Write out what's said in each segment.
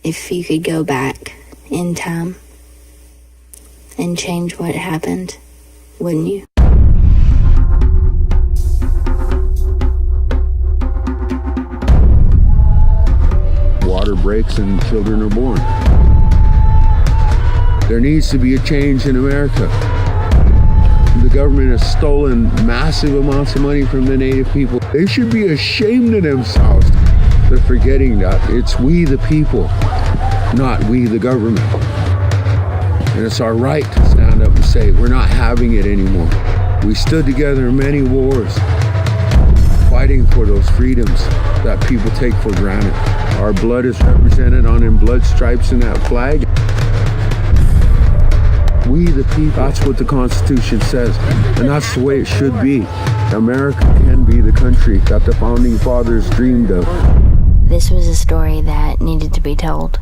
if you could go back in time and change what happened, wouldn't you? Water breaks and children are born. There needs to be a change in America. The government has stolen massive amounts of money from the Native people. They should be ashamed of themselves. They're forgetting that it's we the people, not we the government. And it's our right to stand up and say, we're not having it anymore. We stood together in many wars, fighting for those freedoms that people take for granted. Our blood is represented on in blood stripes in that flag. We the people, that's what the Constitution says, and that's the way it should be. America can be the country that the Founding Fathers dreamed of. This was a story that needed to be told.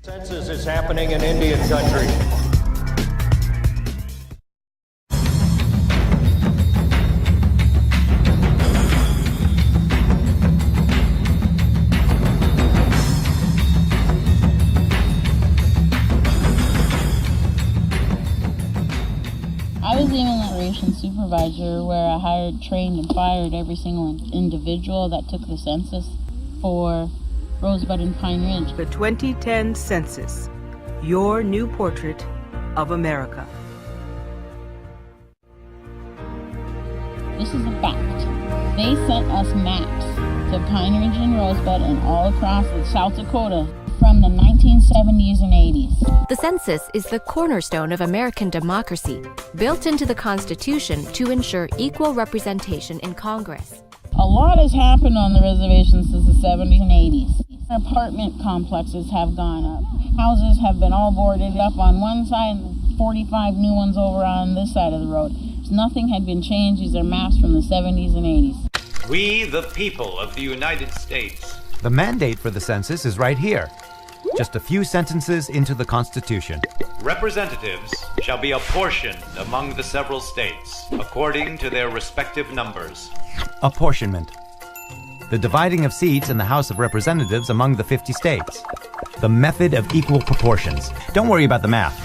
Census is happening in Indian country. I was the immigration supervisor where I hired, trained, and fired every single individual that took the census for Rosebud and Pine Ridge. The 2010 Census, your new portrait of America. This is a fact. They sent us maps to Pine Ridge and Rosebud and all across South Dakota from the 1970s and 80s. The census is the cornerstone of American democracy, built into the Constitution to ensure equal representation in Congress. A lot has happened on the reservation since the 70s and 80s. Apartment complexes have gone up. Houses have been all boarded up on one side and 45 new ones over on this side of the road. Nothing had been changed. These are maps from the 70s and 80s. We, the people of the United States. The mandate for the census is right here. Just a few sentences into the Constitution. Representatives shall be apportioned among the several states, according to their respective numbers. Apportionment. The dividing of seats in the House of Representatives among the 50 states. The method of equal proportions. Don't worry about the math.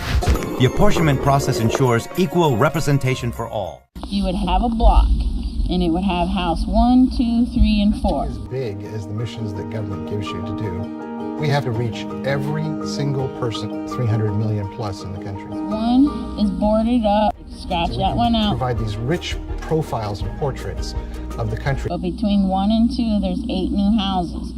The apportionment process ensures equal representation for all. You would have a block, and it would have House 1, 2, 3, and 4. As big as the missions that government gives you to do, we have to reach every single person, 300 million plus in the country. One is boarded up. Scratch that one out. Provide these rich profiles and portraits of the country. But between 1 and 2, there's 8 new houses.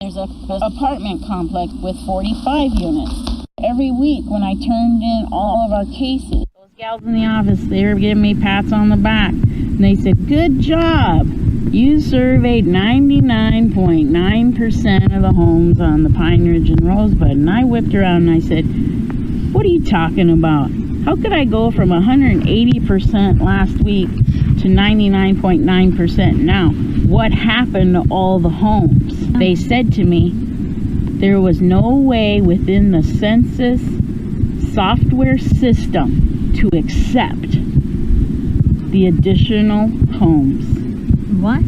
There's an apartment complex with 45 units. Every week when I turned in all of our cases, those gals in the office, they were giving me pats on the back. And they said, good job. You surveyed 99.9% of the homes on the Pine Ridge and Rosebud. And I whipped around and I said, what are you talking about? How could I go from 180% last week to 99.9% now? What happened to all the homes? They said to me, there was no way within the census software system to accept the additional homes. What?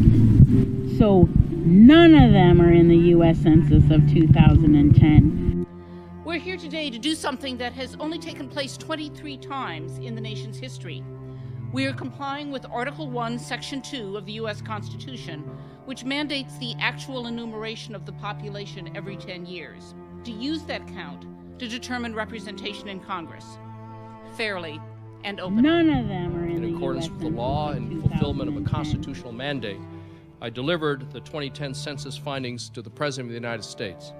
So none of them are in the U.S. Census of 2010. We're here today to do something that has only taken place 23 times in the nation's history. We are complying with Article 1, Section 2 of the U.S. Constitution, which mandates the actual enumeration of the population every 10 years, to use that count to determine representation in Congress, fairly and openly. None of them are in accordance with the law and fulfillment of a constitutional mandate, I delivered the 2010 census findings to the President of the United States.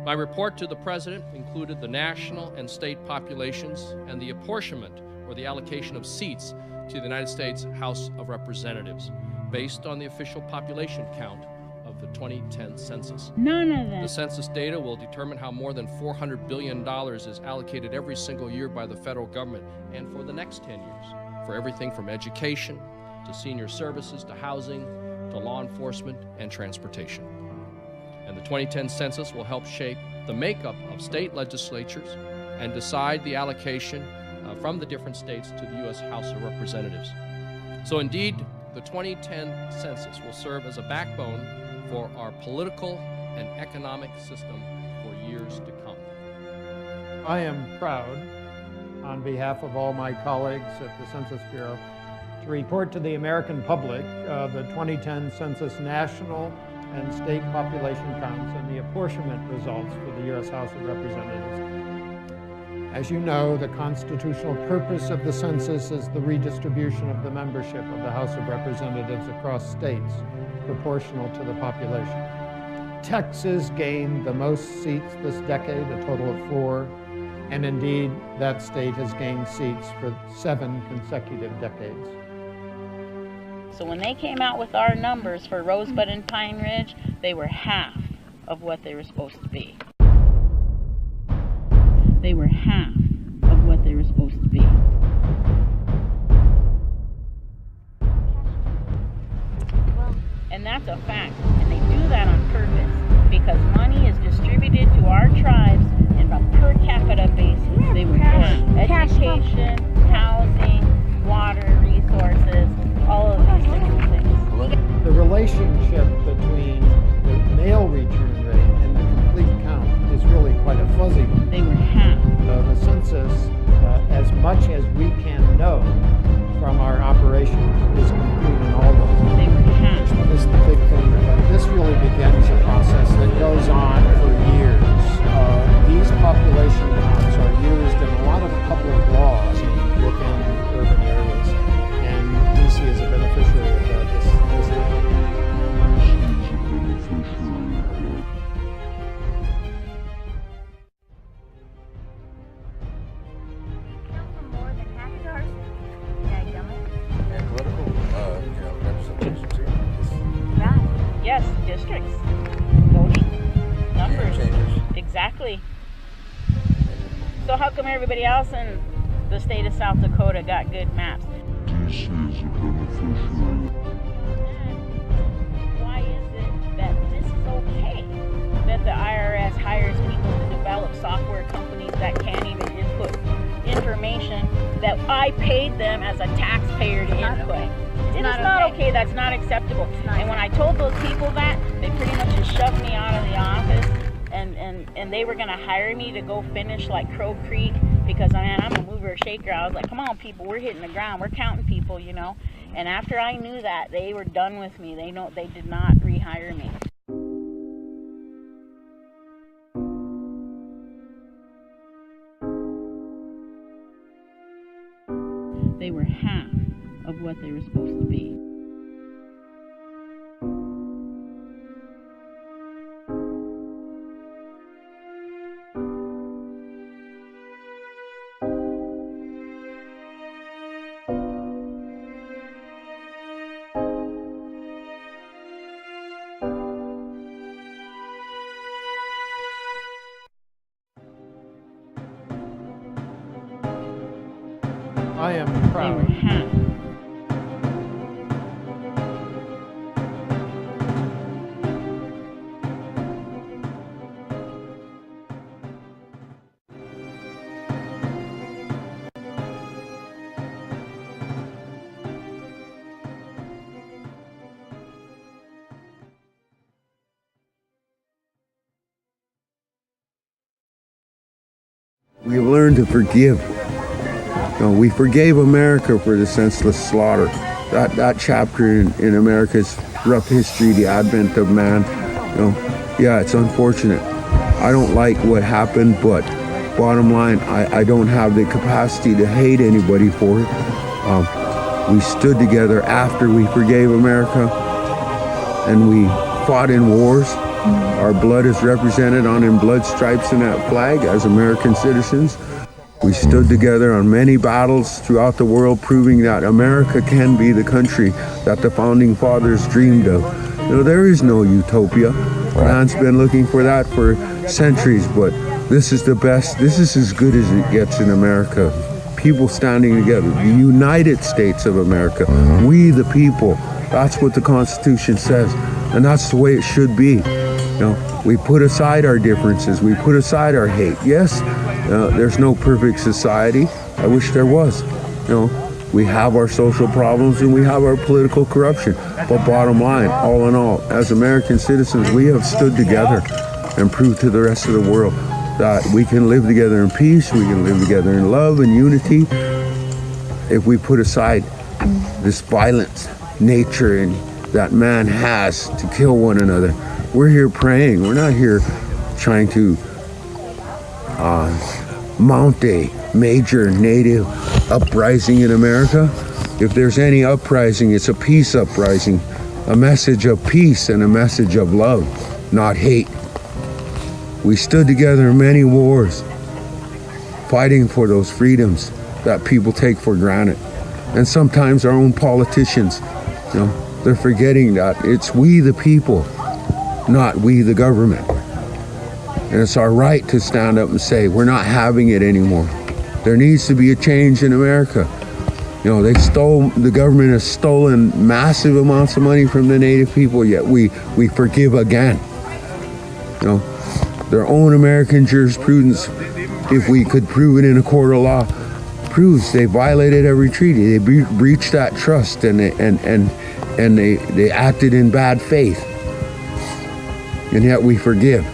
My report to the President included the national and state populations and the apportionment or the allocation of seats to the United States House of Representatives based on the official population count of the 2010 census. None of them. The census data will determine how more than $400 billion is allocated every single year by the federal government and for the next 10 years, for everything from education to senior services to housing to law enforcement and transportation. And the 2010 census will help shape the makeup of state legislatures and decide the allocation from the different states to the U.S. House of Representatives. So indeed, the 2010 census will serve as a backbone for our political and economic system for years to come. I am proud, on behalf of all my colleagues at the Census Bureau, to report to the American public the 2010 Census national and state population counts and the apportionment results for the U.S. House of Representatives. As you know, the constitutional purpose of the census is the redistribution of the membership of the House of Representatives across states, proportional to the population. Texas gained the most seats this decade, a total of 4, and indeed, that state has gained seats for 7 consecutive decades. So when they came out with our numbers for Rosebud and Pine Ridge, they were half of what they were supposed to be. They were half of what they were supposed to be. And that's a fact. And they do that on purpose because money is distributed to our tribes in a per capita basis. They were for education, housing, water, resources, all of these different things. The relationship between the mail return rate and the complete count is really quite a fuzzy one. They were half. The census, as much as we can know from our operations, is complete in all those. They were half. This is the big thing. This really begins a process that goes on for years. These population counts are used in a lot of public laws within urban areas, and DC is a beneficiary of that. Yes, districts, voting, numbers, exactly. So how come everybody else in the state of South Dakota got good maps? Why is it that this is okay? That the IRS hires people to develop software companies that can't even input information that I paid them as a taxpayer to input. It is not okay. That's not acceptable. And when I told those people that, they pretty much just shoved me out of the office, and they were going to hire me to go finish like Crow Creek because, man, I'm a mover and shaker. I was like, come on, people, we're hitting the ground. We're counting people, you know. And after I knew that, they were done with me. They did not rehire me. They were half of what they were supposed to be. I am proud. They were half. We've learned to forgive. We forgave America for the senseless slaughter. That chapter in America's rough history, the advent of man, yeah, it's unfortunate. I don't like what happened, but bottom line, I don't have the capacity to hate anybody for it. We stood together after we forgave America, and we fought in wars. Our blood is represented on blood stripes in that flag as American citizens. We stood together on many battles throughout the world, proving that America can be the country that the founding fathers dreamed of. There is no utopia. Man's been looking for that for centuries, but this is the best. This is as good as it gets in America. People standing together. The United States of America. We the people. That's what the Constitution says, and that's the way it should be. We put aside our differences. We put aside our hate. Yes, There's no perfect society. I wish there was. We have our social problems and we have our political corruption. But bottom line, all in all, as American citizens, we have stood together and proved to the rest of the world that we can live together in peace, we can live together in love and unity if we put aside this violent nature and that man has to kill one another. We're here praying. We're not here trying to mount a major native uprising in America. If there's any uprising, it's a peace uprising, a message of peace and a message of love, not hate. We stood together in many wars, fighting for those freedoms that people take for granted. And sometimes our own politicians, they're forgetting that it's we the people, not we the government. And it's our right to stand up and say, we're not having it anymore. There needs to be a change in America. The government has stolen massive amounts of money from the Native people, yet we forgive again. Their own American jurisprudence, if we could prove it in a court of law, proves they violated every treaty. They breached that trust and they acted in bad faith. And yet we forgive.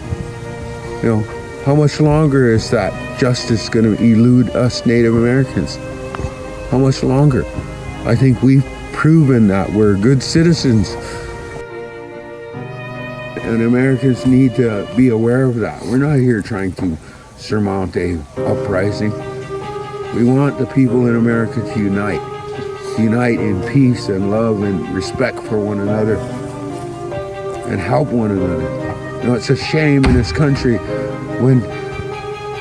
How much longer is that justice going to elude us Native Americans? How much longer? I think we've proven that we're good citizens. And Americans need to be aware of that. We're not here trying to surmount a uprising. We want the people in America to unite in peace and love and respect for one another and help one another. It's a shame in this country when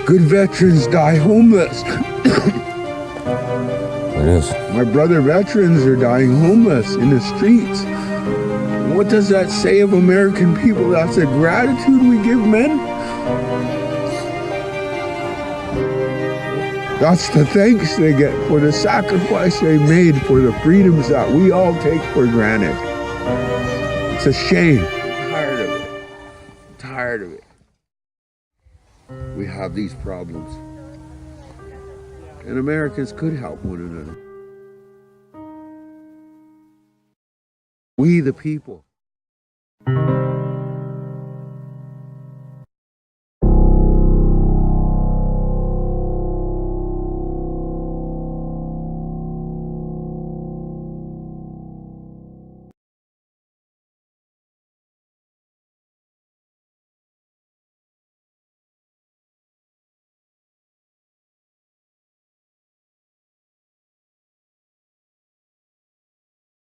good veterans die homeless. It is. My brother veterans are dying homeless in the streets. What does that say of American people? That's the gratitude we give men? That's the thanks they get for the sacrifice they made for the freedoms that we all take for granted. It's a shame. I'm tired of it. We have these problems. And Americans could help one another. We the people.